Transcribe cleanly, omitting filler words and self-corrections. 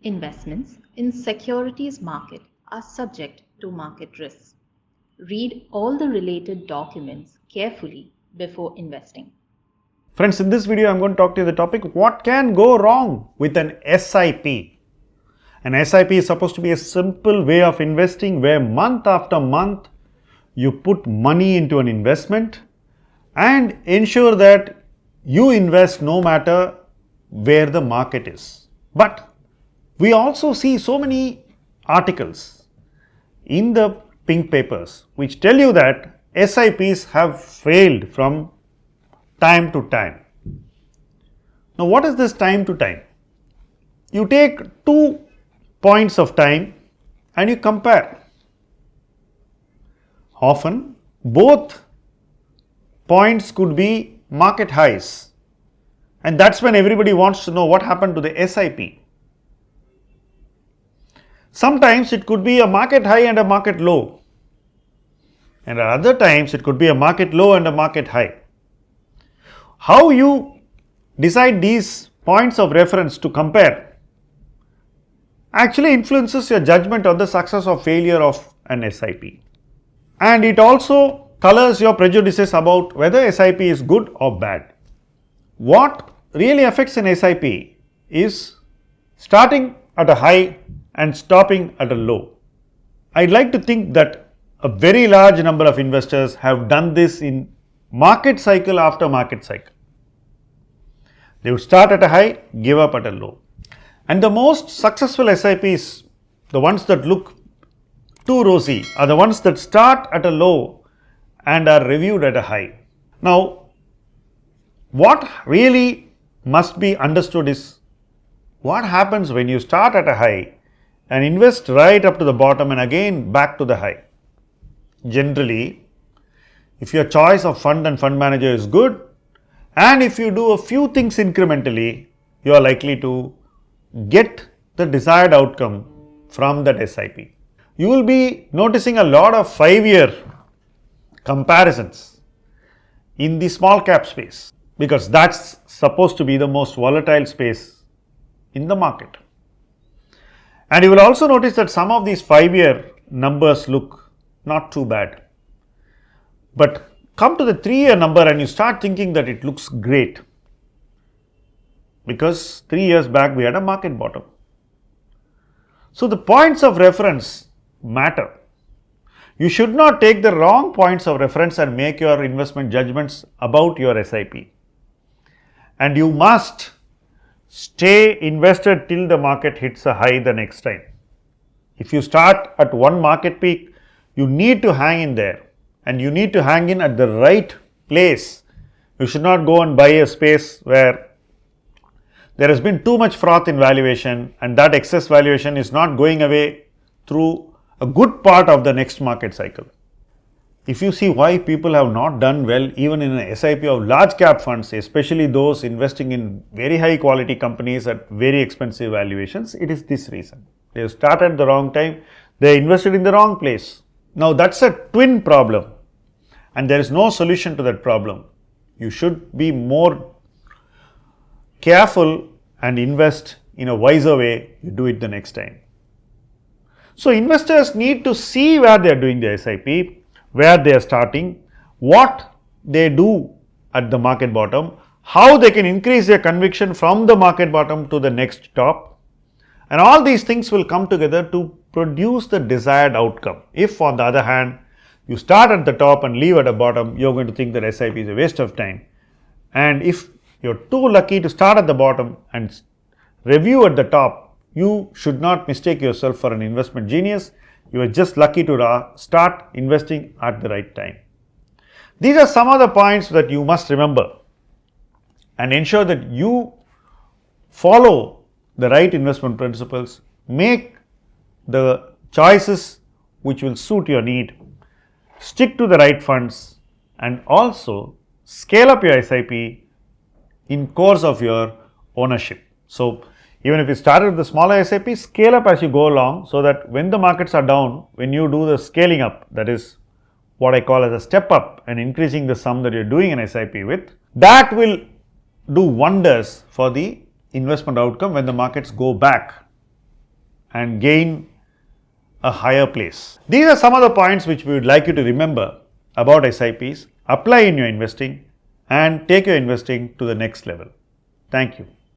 Investments in securities market are subject to market risks. Read all the related documents carefully before investing. Friends, in this video, I'm going to talk to you the topic, what can go wrong with an SIP? An SIP is supposed to be a simple way of investing where month after month, you put money into an investment and ensure that you invest no matter where the market is. But we also see so many articles in the pink papers which tell you that SIPs have failed from time to time. Now, what is this time to time? You take 2 points of time and you compare. Often, both points could be market highs, and that's when everybody wants to know what happened to the SIP. Sometimes it could be a market high and a market low, and at other times it could be a market low and a market high. How you decide these points of reference to compare actually influences your judgment on the success or failure of an SIP. And it also colors your prejudices about whether SIP is good or bad. What really affects an SIP is starting at a high and stopping at a low. I'd like to think that a very large number of investors have done this in market cycle after market cycle. They would start at a high, give up at a low. And the most successful SIPs, the ones that look too rosy, are the ones that start at a low and are reviewed at a high. Now, what really must be understood is what happens when you start at a high and invest right up to the bottom and again back to the high. Generally, if your choice of fund and fund manager is good, and if you do a few things incrementally, you are likely to get the desired outcome from that SIP. You will be noticing a lot of 5-year comparisons in the small cap space because that's supposed to be the most volatile space in the market. And you will also notice that some of these 5-year numbers look not too bad. But come to the 3-year number and you start thinking that it looks great because 3 years back we had a market bottom. So the points of reference matter. You should not take the wrong points of reference and make your investment judgments about your SIP. And you must stay invested till the market hits a high the next time. If you start at one market peak, you need to hang in there and you need to hang in at the right place. You should not go and buy a space where there has been too much froth in valuation and that excess valuation is not going away through a good part of the next market cycle. If you see why people have not done well even in an SIP of large cap funds, especially those investing in very high quality companies at very expensive valuations, it is this reason. They have started at the wrong time, they invested in the wrong place. Now that's a twin problem and there is no solution to that problem. You should be more careful and invest in a wiser way, you do it the next time. So investors need to see where they are doing the SIP, where they are starting, what they do at the market bottom, how they can increase their conviction from the market bottom to the next top, and all these things will come together to produce the desired outcome. If on the other hand, you start at the top and leave at the bottom, you're going to think that SIP is a waste of time. And if you're too lucky to start at the bottom and review at the top, you should not mistake yourself for an investment genius. You are just lucky to start investing at the right time. These are some of the points that you must remember and ensure that you follow the right investment principles, make the choices which will suit your need, stick to the right funds, and also scale up your SIP in course of your ownership. So even if you started with the smaller SIP, scale up as you go along so that when the markets are down, when you do the scaling up, that is what I call as a step up and increasing the sum that you're doing an SIP with, that will do wonders for the investment outcome when the markets go back and gain a higher place. These are some of the points which we would like you to remember about SIPs, apply in your investing and take your investing to the next level. Thank you.